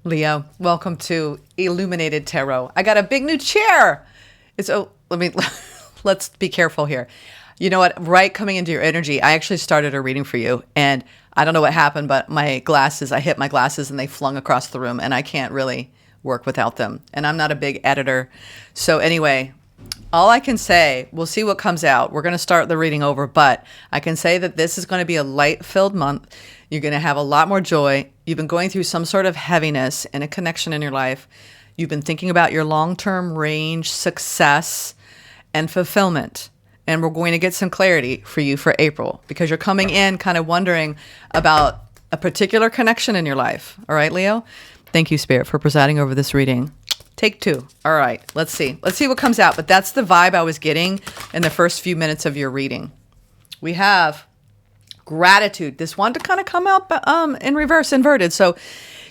Leo, welcome to Illuminated Tarot. I got a big new chair. Let's be careful here. You know what? Right coming into your energy, I actually started a reading for you, and I don't know what happened, but I hit my glasses and they flung across the room, and I can't really work without them. And I'm not a big editor. So anyway, all I can say, we'll see what comes out. We're going to start the reading over, but I can say that this is going to be a light-filled month. You're going to have a lot more joy. You've been going through some sort of heaviness and a connection in your life. You've been thinking about your long-term range, success, and fulfillment. And we're going to get some clarity for you for April because you're coming in kind of wondering about a particular connection in your life. All right, Leo? Thank you, Spirit, for presiding over this reading. Take two. All right, let's see. Let's see what comes out. But that's the vibe I was getting in the first few minutes of your reading. We have gratitude. This wanted to kind of come out in reverse, inverted. So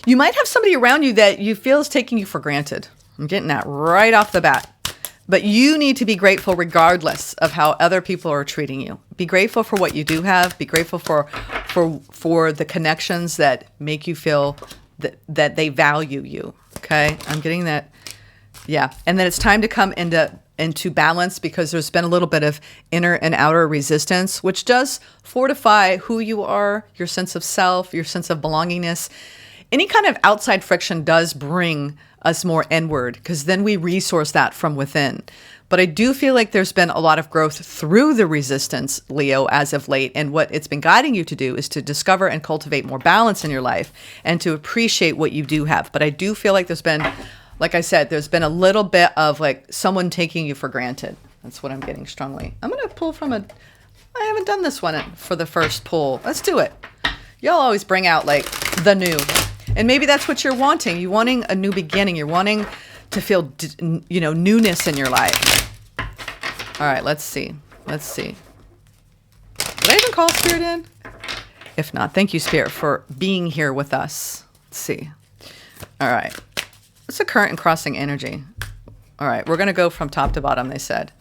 you might have somebody around you that you feel is taking you for granted. I'm getting that right off the bat. But you need to be grateful regardless of how other people are treating you. Be grateful for what you do have. Be grateful for the connections that make you feel that they value you. Okay? I'm getting that. Yeah. And then it's time to come into balance because there's been a little bit of inner and outer resistance, which does fortify who you are, your sense of self, your sense of belongingness. Any kind of outside friction does bring us more inward because then we resource that from within. But I do feel like there's been a lot of growth through the resistance, Leo, as of late. And what it's been guiding you to do is to discover and cultivate more balance in your life and to appreciate what you do have. But I do feel like there's been, like I said, there's been a little bit of like someone taking you for granted. That's what I'm getting strongly. I'm going to pull from I haven't done this one for the first pull. Let's do it. Y'all always bring out like the new. And maybe that's what you're wanting. You're wanting a new beginning. You're wanting to feel, newness in your life. All right, let's see. Let's see. Did I even call Spirit in? If not, thank you, Spirit, for being here with us. Let's see. All right. What's the current and crossing energy? All right, we're going to go from top to bottom, they said.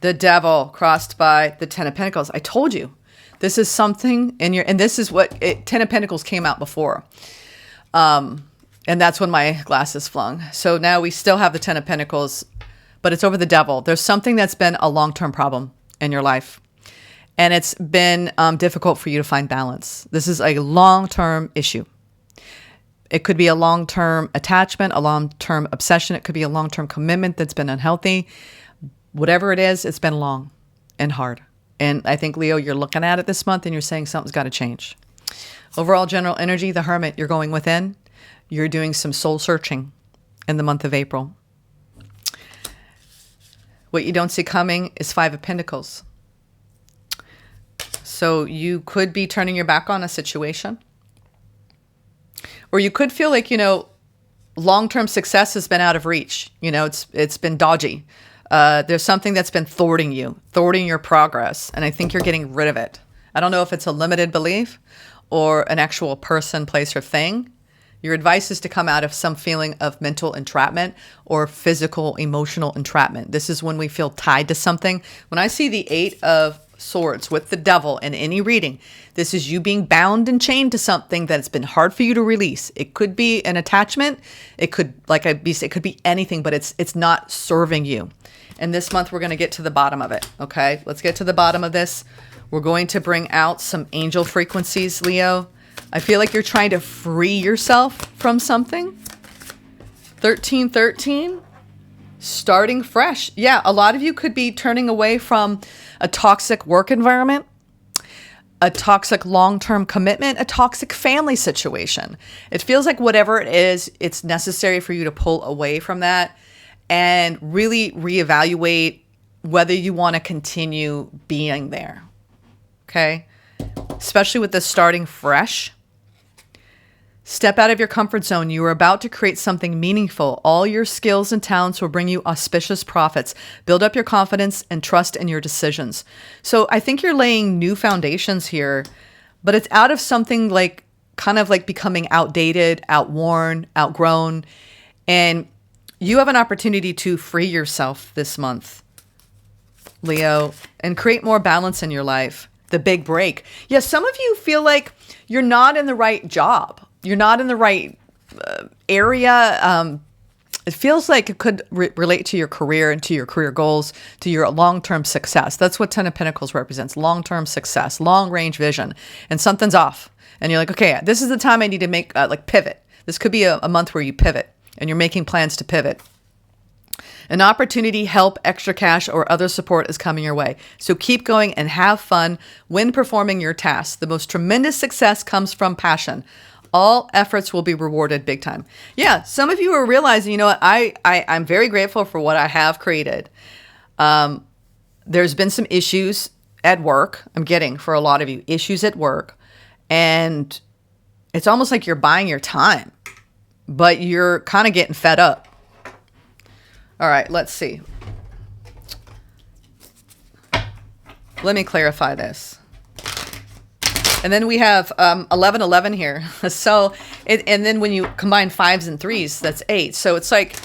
The Devil crossed by the Ten of Pentacles. I told you. This is something and this is what Ten of Pentacles came out before. And that's when my glasses flung. So now we still have the Ten of Pentacles, but it's over the Devil. There's something that's been a long-term problem in your life. And it's been difficult for you to find balance. This is a long-term issue. It could be a long-term attachment, a long-term obsession. It could be a long-term commitment that's been unhealthy. Whatever it is, it's been long and hard. And I think, Leo, you're looking at it this month and you're saying something's got to change. Overall general energy, the Hermit, you're going within. You're doing some soul searching in the month of April. What you don't see coming is Five of Pentacles. So you could be turning your back on a situation. Or you could feel like, long-term success has been out of reach. It's been dodgy. There's something that's been thwarting your progress. And I think you're getting rid of it. I don't know if it's a limited belief or an actual person, place, or thing. Your advice is to come out of some feeling of mental entrapment or physical, emotional entrapment. This is when we feel tied to something. When I see the Eight of Swords with the Devil in any reading, this is you being bound and chained to something that's been hard for you to release. It could be an attachment. It could, it could be anything, but it's not serving you. And this month we're going to get to the bottom of it. Okay, let's get to the bottom of this. We're going to bring out some angel frequencies, Leo. I feel like you're trying to free yourself from something. 1313, starting fresh. Yeah, a lot of you could be turning away from a toxic work environment, a toxic long-term commitment, a toxic family situation. It feels like whatever it is, it's necessary for you to pull away from that and really reevaluate whether you want to continue being there. Okay? Especially with this starting fresh. Step out of your comfort zone. You are about to create something meaningful. All your skills and talents will bring you auspicious profits. Build up your confidence and trust in your decisions. So I think you're laying new foundations here, but it's out of something like kind of like becoming outdated, outworn, outgrown. And you have an opportunity to free yourself this month, Leo, and create more balance in your life. The big break. Yes, some of you feel like you're not in the right job. You're not in the right area. It feels like it could relate to your career and to your career goals, to your long-term success. That's what Ten of Pentacles represents, long-term success, long-range vision. And something's off. And you're like, okay, this is the time I need to make, pivot. This could be a month where you pivot and you're making plans to pivot. An opportunity, help, extra cash, or other support is coming your way. So keep going and have fun when performing your tasks. The most tremendous success comes from passion. All efforts will be rewarded big time. Yeah, some of you are realizing, you know what, I'm very grateful for what I have created. There's been some issues at work. I'm getting, for a lot of you, issues at work. And it's almost like you're buying your time, but you're kind of getting fed up. All right, let's see. Let me clarify this. And then we have 1111 here. So, and then when you combine 5s and 3s, that's 8. So it's like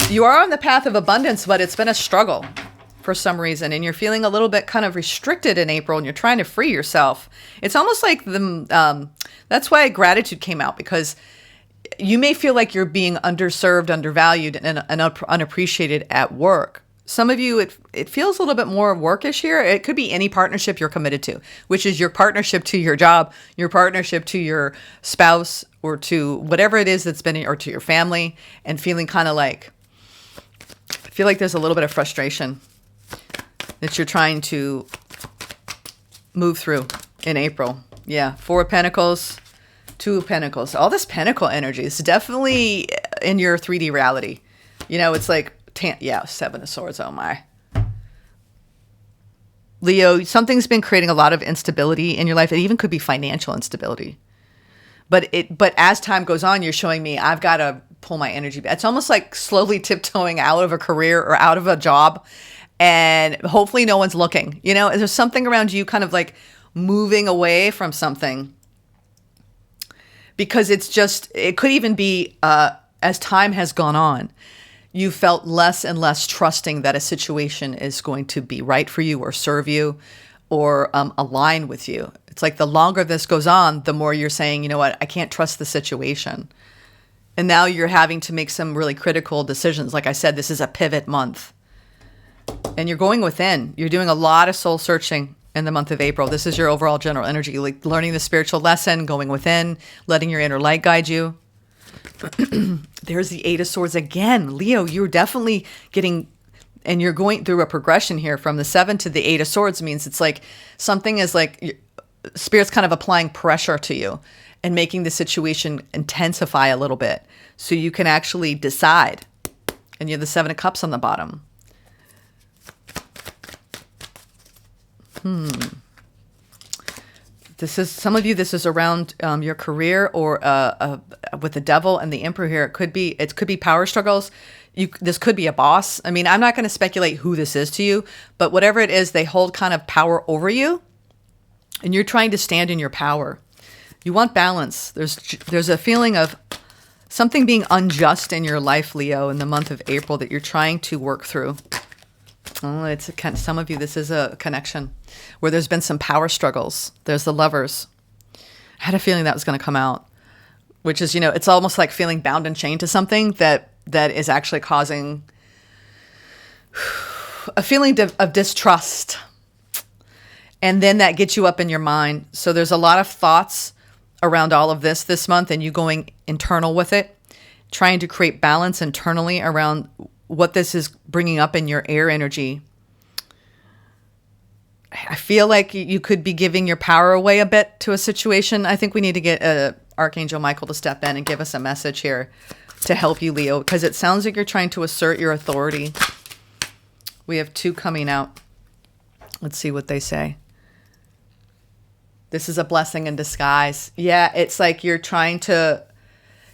you are on the path of abundance, but it's been a struggle for some reason. And you're feeling a little bit kind of restricted in April and you're trying to free yourself. It's almost like that's why gratitude came out, because you may feel like you're being underserved, undervalued, and unappreciated at work. Some of you, it feels a little bit more workish here. It could be any partnership you're committed to, which is your partnership to your job, your partnership to your spouse, or to whatever it is that's been, or to your family, and feeling kind of like, I feel like there's a little bit of frustration that you're trying to move through in April. Yeah, 4 of Pentacles, 2 of Pentacles. All this Pentacle energy is definitely in your 3D reality. You know, it's like, 7 of Swords. Oh my. Leo, something's been creating a lot of instability in your life. It even could be financial instability. But as time goes on, you're showing me I've got to pull my energy back. It's almost like slowly tiptoeing out of a career or out of a job, and hopefully no one's looking. You know, there's something around you kind of like moving away from something, because it could even be as time has gone on, you felt less and less trusting that a situation is going to be right for you or serve you or align with you. It's like the longer this goes on, the more you're saying, you know what, I can't trust the situation. And now you're having to make some really critical decisions. Like I said, this is a pivot month. And you're going within. You're doing a lot of soul searching in the month of April. This is your overall general energy, like learning the spiritual lesson, going within, letting your inner light guide you. There's the 8 of Swords again. Leo, you're definitely getting, and you're going through a progression here from the 7 to the 8 of Swords. Means it's like something is like Spirit's kind of applying pressure to you and making the situation intensify a little bit so you can actually decide. And you have the 7 of Cups on the bottom. This is, some of you, this is around your career, or with the Devil and the Emperor here. It could be power struggles. This could be a boss. I mean, I'm not going to speculate who this is to you, but whatever it is, they hold kind of power over you, and you're trying to stand in your power. You want balance. There's a feeling of something being unjust in your life, Leo, in the month of April that you're trying to work through. Oh, it's some of you, this is a connection where there's been some power struggles. There's the Lovers. I had a feeling that was going to come out, which is, you know, it's almost like feeling bound and chained to something that is actually causing a feeling of distrust. And then that gets you up in your mind. So there's a lot of thoughts around all of this month, and you going internal with it, trying to create balance internally around what this is bringing up in your air energy. I feel like you could be giving your power away a bit to a situation. I think we need to get Archangel Michael to step in and give us a message here to help you, Leo, because it sounds like you're trying to assert your authority. We have 2 coming out. Let's see what they say. This is a blessing in disguise. Yeah, it's like you're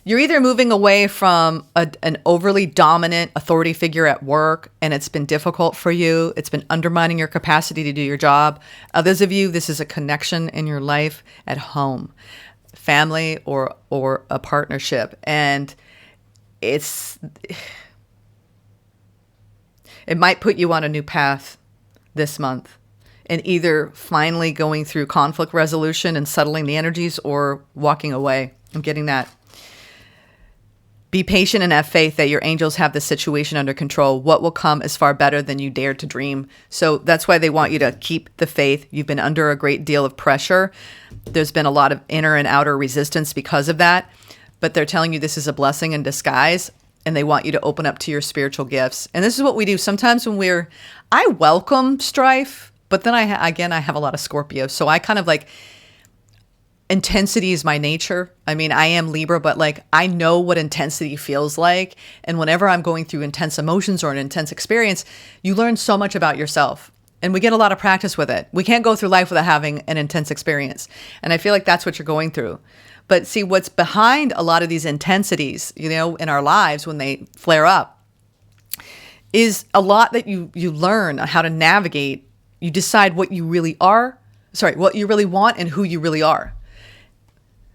either moving away from an overly dominant authority figure at work, and it's been difficult for you. It's been undermining your capacity to do your job. Others of you, this is a connection in your life at home, family, or a partnership. And it might put you on a new path this month, and either finally going through conflict resolution and settling the energies, or walking away. I'm getting that. Be patient and have faith that your angels have the situation under control. What will come is far better than you dared to dream. So that's why they want you to keep the faith. You've been under a great deal of pressure. There's been a lot of inner and outer resistance because of that. But they're telling you this is a blessing in disguise. And they want you to open up to your spiritual gifts. And this is what we do. Sometimes when I welcome strife, but then I have a lot of Scorpio. So I kind of like, intensity is my nature. I mean, I am Libra, but like I know what intensity feels like. And whenever I'm going through intense emotions or an intense experience, you learn so much about yourself. And we get a lot of practice with it. We can't go through life without having an intense experience. And I feel like that's what you're going through. But see, what's behind a lot of these intensities, in our lives when they flare up is a lot that you learn how to navigate. You decide what you really what you really want and who you really are.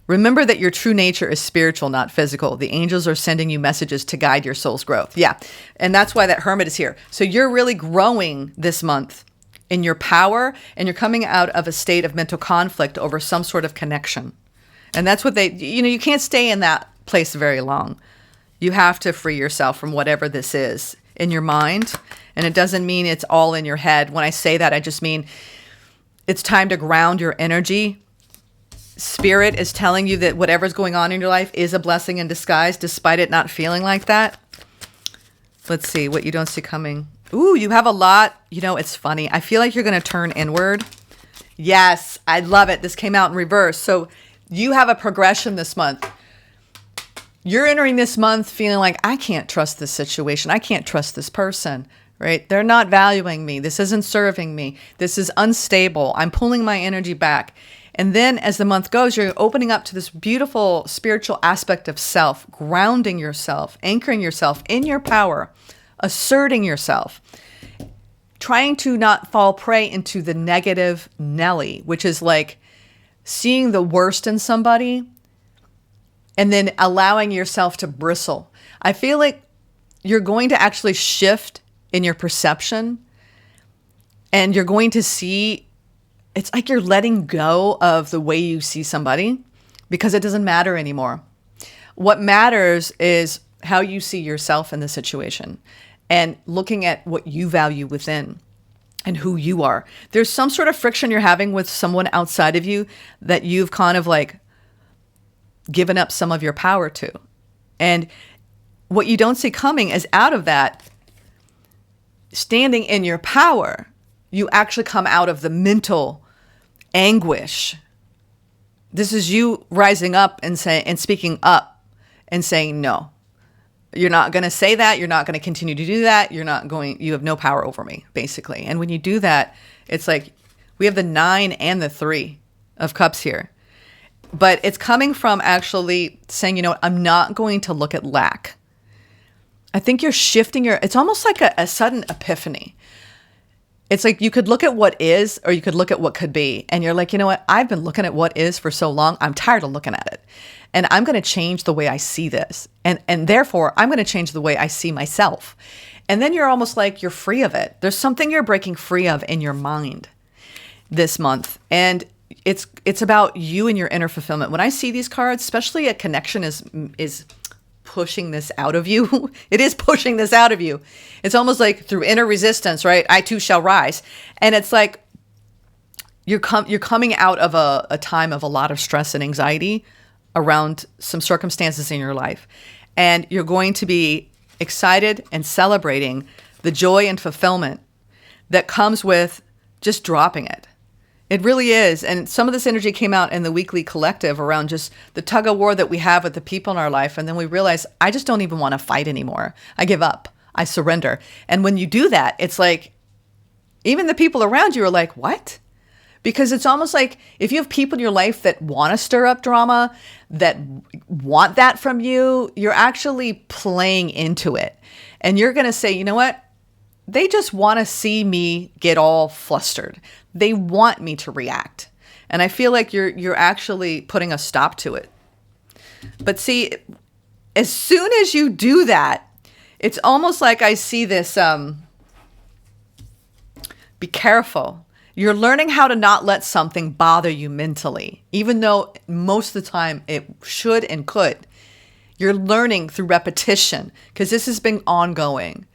Remember that your true nature is spiritual, not physical. The angels are sending you messages to guide your soul's growth. Yeah. And that's why that Hermit is here. So you're really growing this month in your power, and you're coming out of a state of mental conflict over some sort of connection. And that's what you can't stay in that place very long. You have to free yourself from whatever this is in your mind. And it doesn't mean it's all in your head. When I say that, I just mean it's time to ground your energy. Spirit is telling you that whatever's going on in your life is a blessing in disguise, despite it not feeling like that. Let's see what you don't see coming. Ooh, you have a lot. It's funny. I feel like you're going to turn inward. Yes, I love it. This came out in reverse. So you have a progression this month. You're entering this month feeling like, I can't trust this situation. I can't trust this person, right? They're not valuing me. This isn't serving me. This is unstable. I'm pulling my energy back. And then as the month goes, you're opening up to this beautiful spiritual aspect of self, grounding yourself, anchoring yourself in your power, asserting yourself, trying to not fall prey into the negative Nelly, which is like seeing the worst in somebody and then allowing yourself to bristle. I feel like you're going to actually shift in your perception, and you're going to see. It's like you're letting go of the way you see somebody because it doesn't matter anymore. What matters is how you see yourself in the situation and looking at what you value within and who you are. There's some sort of friction you're having with someone outside of you that you've kind of like given up some of your power to. And what you don't see coming is out of that, standing in your power, you actually come out of the mental anguish. This is you rising up and speaking up and saying, no, you're not going to say that. You're not going to continue to do that. You have no power over me, basically. And when you do that, it's like we have the 9 and the 3 of cups here, but it's coming from actually saying, I'm not going to look at lack. I think you're shifting it's almost like a sudden epiphany. It's like you could look at what is, or you could look at what could be. And you're like, you know what? I've been looking at what is for so long. I'm tired of looking at it. And I'm going to change the way I see this. And therefore, I'm going to change the way I see myself. And then you're almost like you're free of it. There's something you're breaking free of in your mind this month. And it's about you and your inner fulfillment. When I see these cards, especially a connection is pushing this out of you. It is pushing this out of you. It's almost like through inner resistance, right? I too shall rise. And it's like you're coming out of a time of a lot of stress and anxiety around some circumstances in your life. And you're going to be excited and celebrating the joy and fulfillment that comes with just dropping it. It really is. And some of this energy came out in the weekly collective around just the tug of war that we have with the people in our life. And then we realize, I just don't even want to fight anymore. I give up. I surrender. And when you do that, it's like, even the people around you are like, what? Because it's almost like if you have people in your life that want to stir up drama, that want that from you, you're actually playing into it. And you're going to say, you know what? They just want to see me get all flustered. They want me to react. And I feel like you're actually putting a stop to it. But see, as soon as you do that, it's almost like I see this, be careful. You're learning how to not let something bother you mentally, even though most of the time it should and could. You're learning through repetition because this has been ongoing.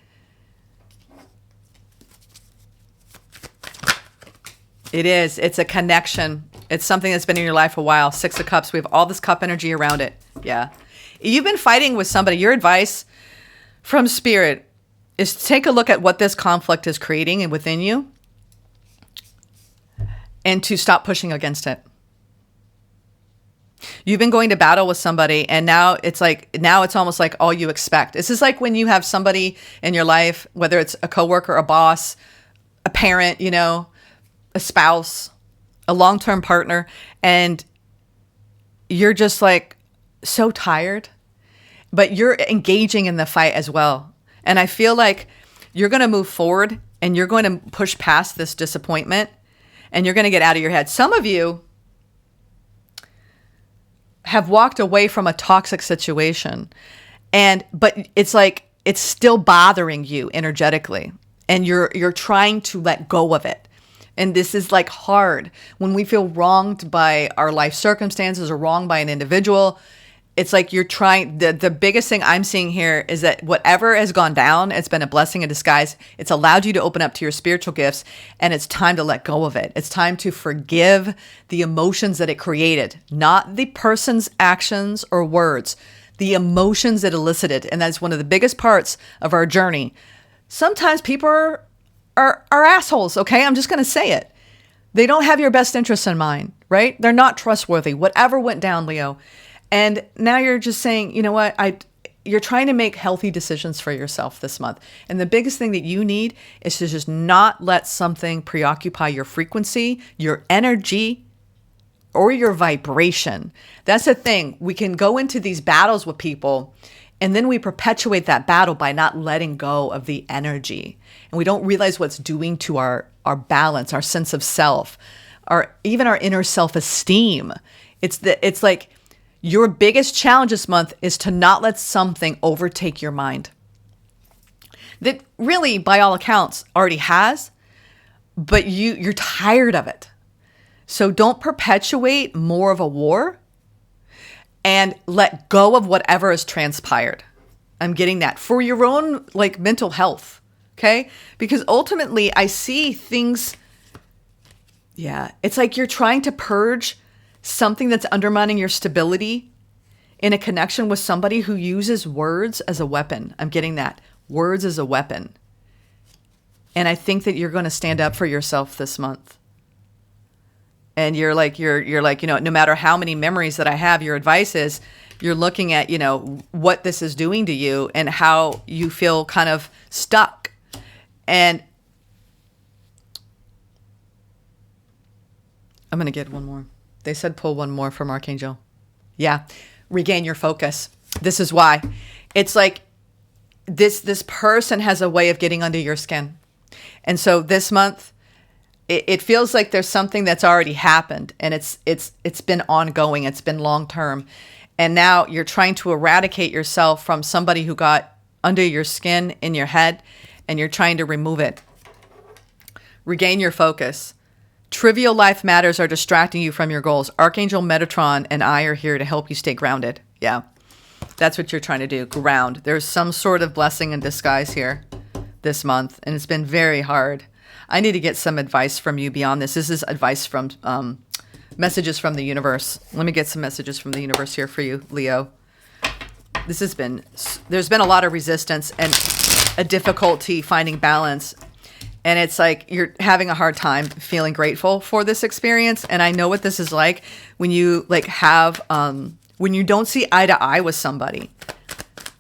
It is. It's a connection. It's something that's been in your life a while. 6 of Cups. We have all this cup energy around it. Yeah. You've been fighting with somebody. Your advice from Spirit is to take a look at what this conflict is creating and within you and to stop pushing against it. You've been going to battle with somebody and now it's almost like all you expect. This is like when you have somebody in your life, whether it's a coworker, a boss, a parent, a spouse, a long-term partner, and you're just like so tired, but you're engaging in the fight as well. And I feel like you're going to move forward and you're going to push past this disappointment and you're going to get out of your head. Some of you have walked away from a toxic situation but it's like it's still bothering you energetically and you're trying to let go of it. And this is like hard when we feel wronged by our life circumstances or wronged by an individual. It's like you're trying, the biggest thing I'm seeing here is that whatever has gone down, it's been a blessing in disguise. It's allowed you to open up to your spiritual gifts and it's time to let go of it. It's time to forgive the emotions that it created, not the person's actions or words, the emotions it elicited. And that's one of the biggest parts of our journey. Sometimes people are assholes, okay? I'm just going to say it. They don't have your best interests in mind, right? They're not trustworthy. Whatever went down, Leo. And now you're just saying, you know what? You're trying to make healthy decisions for yourself this month. And the biggest thing that you need is to just not let something preoccupy your frequency, your energy, or your vibration. That's the thing. We can go into these battles with people and then we perpetuate that battle by not letting go of the energy. And we don't realize what's doing to our balance, our sense of self, even our inner self-esteem. It's like your biggest challenge this month is to not let something overtake your mind. That really, by all accounts, already has, but you're tired of it. So don't perpetuate more of a war and let go of whatever has transpired. I'm getting that for your own mental health. Okay. Because ultimately I see things. Yeah. It's like you're trying to purge something that's undermining your stability in a connection with somebody who uses words as a weapon. I'm getting that. Words as a weapon. And I think that you're going to stand up for yourself this month. And you're like, no matter how many memories that I have, your advice is you're looking at, what this is doing to you and how you feel kind of stuck. And I'm going to get one more. They said pull one more from Archangel. Yeah. Regain your focus. This is why. It's like this person has a way of getting under your skin. And so this month, it feels like there's something that's already happened and it's been ongoing. It's been long term. And now you're trying to eradicate yourself from somebody who got under your skin in your head and you're trying to remove it. Regain your focus. Trivial life matters are distracting you from your goals. Archangel Metatron and I are here to help you stay grounded. Yeah, that's what you're trying to do. Ground. There's some sort of blessing in disguise here this month, and it's been very hard. I need to get some advice from you beyond this. This is advice from messages from the universe. Let me get some messages from the universe here for you, Leo. There's been a lot of resistance and a difficulty finding balance. And it's like you're having a hard time feeling grateful for this experience. And I know what this is like when you when you don't see eye to eye with somebody.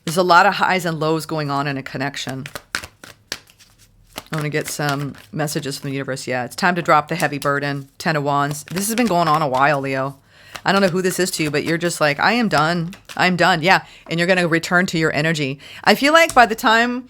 There's a lot of highs and lows going on in a connection. I want to get some messages from the universe. Yeah, it's time to drop the heavy burden. 10 of Wands. This has been going on a while, Leo. I don't know who this is to you, but you're just like, I am done. I'm done. Yeah. And you're going to return to your energy. I feel like by the time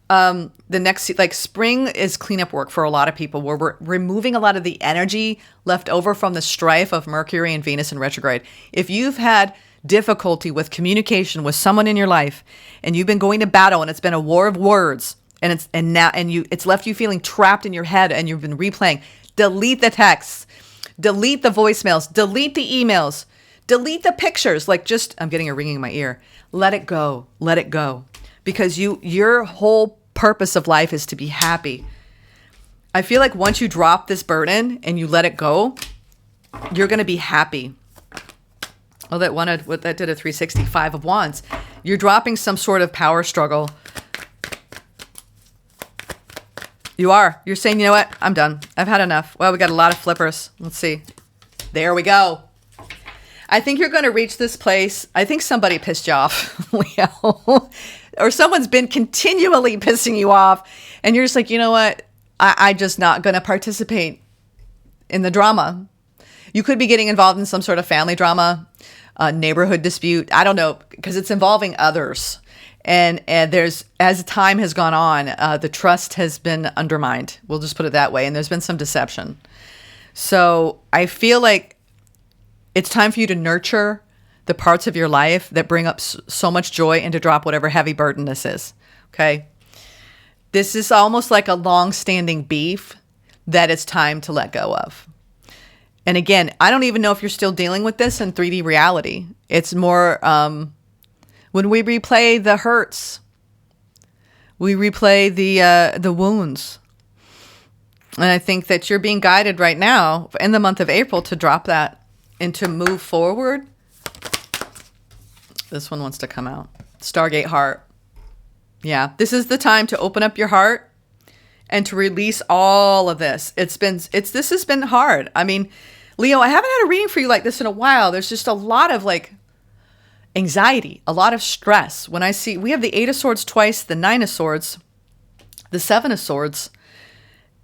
the next, spring is cleanup work for a lot of people where we're removing a lot of the energy left over from the strife of Mercury and Venus in retrograde. If you've had difficulty with communication with someone in your life and you've been going to battle and it's been a war of words, it's left you feeling trapped in your head and you've been replaying. Delete the texts, delete the voicemails, delete the emails, Delete the pictures. Like just, I'm getting a ringing in my ear. Let it go. Let it go. Because your whole purpose of life is to be happy. I feel like once you drop this burden and you let it go, you're going to be happy. Oh, that did a 360, 5 of Wands. You're dropping some sort of power struggle. You are. You're saying, you know what? I'm done. I've had enough. Well, we got a lot of flippers. Let's see. There we go. I think you're going to reach this place. I think somebody pissed you off, Leo. Or someone's been continually pissing you off. And you're just like, you know what? I just not going to participate in the drama. You could be getting involved in some sort of family drama, neighborhood dispute. I don't know, because it's involving others. And there's, as time has gone on, the trust has been undermined. We'll just put it that way. And there's been some deception. So I feel like it's time for you to nurture the parts of your life that bring up so much joy and to drop whatever heavy burden this is. Okay. This is almost like a long-standing beef that it's time to let go of. And again, I don't even know if you're still dealing with this in 3D reality. It's more when we replay the hurts, we replay the wounds. And I think that you're being guided right now in the month of April to drop that and to move forward. This one wants to come out. Stargate heart. Yeah, this is the time to open up your heart and to release all of this. This has been hard. I mean, Leo, I haven't had a reading for you like this in a while. There's just a lot of like anxiety, a lot of stress. When I see, we have the 8 of Swords twice, the 9 of Swords, the 7 of Swords,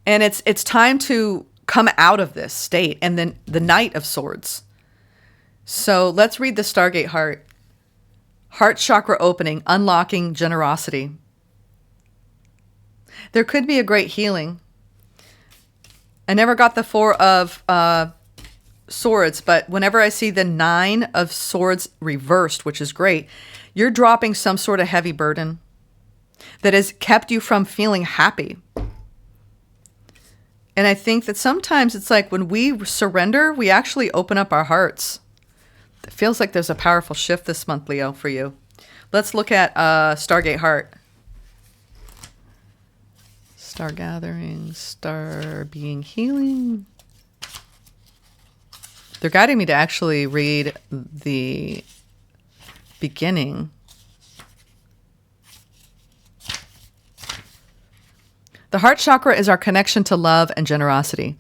and it's time to come out of this state. And then the Knight of Swords. So let's read the Stargate heart. Heart chakra opening, unlocking generosity. There could be a great healing. I never got the 4 of Swords, but whenever I see the 9 of Swords reversed, which is great, you're dropping some sort of heavy burden that has kept you from feeling happy. And I think that sometimes it's like when we surrender, we actually open up our hearts. It feels like there's a powerful shift this month, Leo, for you. Let's look at Stargate heart. Star gathering, star being healing. They're guiding me to actually read the beginning. The heart chakra is our connection to love and generosity.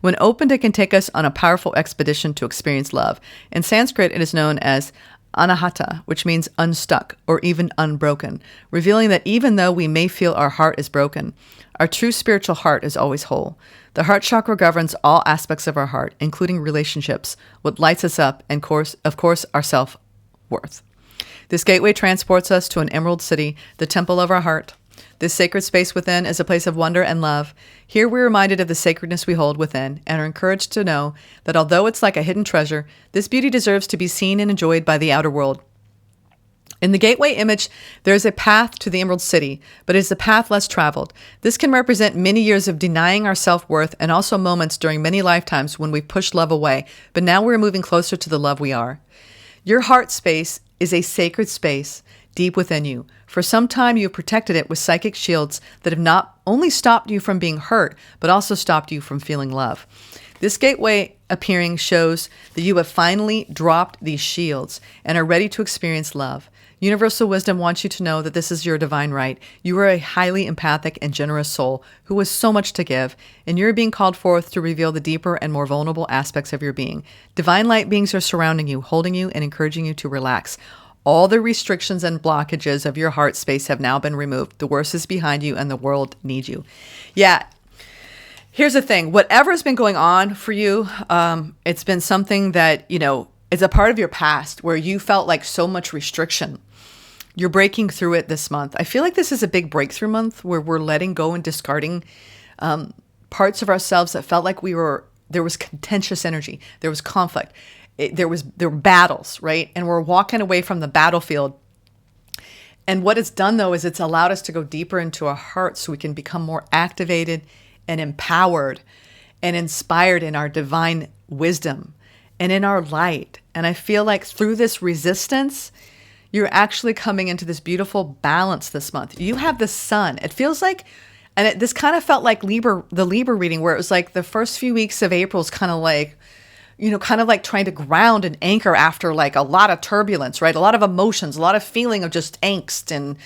When opened, it can take us on a powerful expedition to experience love. In Sanskrit, it is known as anahata, which means unstuck or even unbroken, revealing that even though we may feel our heart is broken, our true spiritual heart is always whole. The heart chakra governs all aspects of our heart, including relationships, what lights us up, and of course, our self-worth. This gateway transports us to an emerald city, the temple of our heart. This sacred space within is a place of wonder and love. Here we're reminded of the sacredness we hold within and are encouraged to know that although it's like a hidden treasure, this beauty deserves to be seen and enjoyed by the outer world. In the gateway image, there is a path to the Emerald City, but it is a path less traveled. This can represent many years of denying our self-worth and also moments during many lifetimes when we pushed love away, but now we're moving closer to the love we are. Your heart space is a sacred space deep within you. For some time, you have protected it with psychic shields that have not only stopped you from being hurt, but also stopped you from feeling love. This gateway appearing shows that you have finally dropped these shields and are ready to experience love. Universal wisdom wants you to know that this is your divine right. You are a highly empathic and generous soul who has so much to give, and you're being called forth to reveal the deeper and more vulnerable aspects of your being. Divine light beings are surrounding you, holding you, and encouraging you to relax. All the restrictions and blockages of your heart space have now been removed. The worst is behind you, and the world needs you. Yeah. Here's the thing. Whatever's been going on for you, it's been something that, is a part of your past where you felt like so much restriction. You're breaking through it this month. I feel like this is a big breakthrough month where we're letting go and discarding parts of ourselves that felt like there was contentious energy. There was conflict. There were battles, right? And we're walking away from the battlefield. And what it's done, though, is it's allowed us to go deeper into our hearts so we can become more activated and empowered and inspired in our divine wisdom and in our light. And I feel like through this resistance, you're actually coming into this beautiful balance this month. You have the sun. It feels like, and this kind of felt like the Libra reading, where it was like the first few weeks of April is kind of like, kind of like trying to ground and anchor after like a lot of turbulence, right? A lot of emotions, a lot of feeling of just angst and,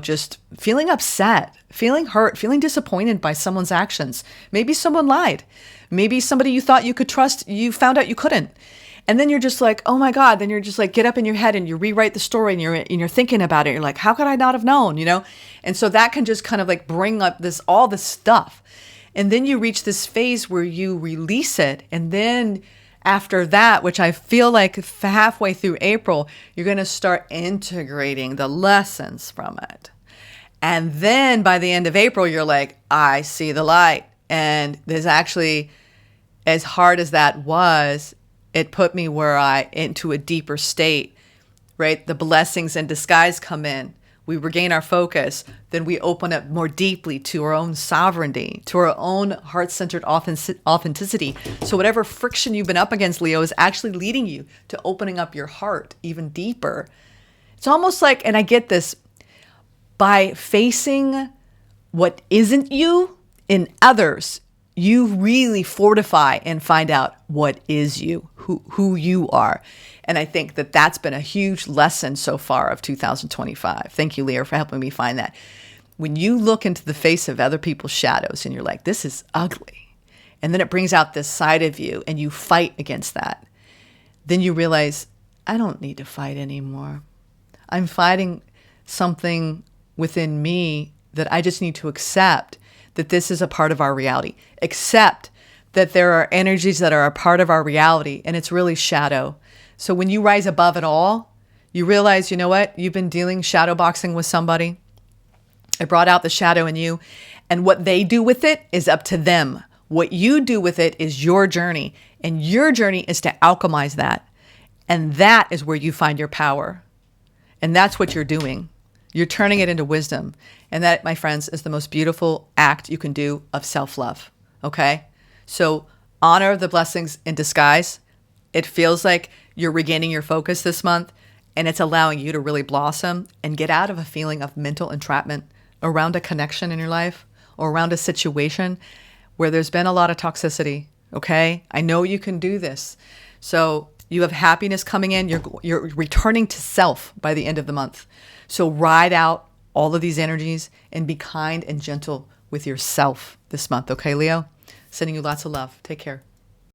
just feeling upset, feeling hurt, feeling disappointed by someone's actions. Maybe someone lied. Maybe somebody you thought you could trust, you found out you couldn't. And then you're just like, oh my God. Then you're just like, get up in your head and you rewrite the story and you're thinking about it. You're like, how could I not have known, And so that can just kind of like bring up all this stuff. And then you reach this phase where you release it. And then after that, which I feel like halfway through April, you're going to start integrating the lessons from it. And then by the end of April, you're like, I see the light. And there's actually, as hard as that was, it put me into a deeper state, right? The blessings in disguise come in. We regain our focus. Then we open up more deeply to our own sovereignty, to our own heart-centered authenticity. So whatever friction you've been up against, Leo, is actually leading you to opening up your heart even deeper. It's almost like, and I get this, by facing what isn't you in others, you really fortify and find out what is you, who you are. And I think that that's been a huge lesson so far of 2025. Thank you, Leo, for helping me find that. When you look into the face of other people's shadows and you're like, this is ugly, and then it brings out this side of you and you fight against that, then you realize, I don't need to fight anymore. I'm fighting something within me that I just need to accept that this is a part of our reality. Accept that there are energies that are a part of our reality, and it's really shadow. So when you rise above it all, you realize, you know what? You've been dealing shadow boxing with somebody. It brought out the shadow in you, and what they do with it is up to them. What you do with it is your journey, and your journey is to alchemize that. And that is where you find your power. And that's what you're doing. You're turning it into wisdom. And that, my friends, is the most beautiful act you can do of self-love. Okay? So honor the blessings in disguise. It feels like you're regaining your focus this month, and it's allowing you to really blossom and get out of a feeling of mental entrapment around a connection in your life or around a situation where there's been a lot of toxicity. Okay? I know you can do this. So you have happiness coming in. You're returning to self by the end of the month. So ride out all of these energies and be kind and gentle with yourself this month. Okay, Leo? Sending you lots of love. Take care.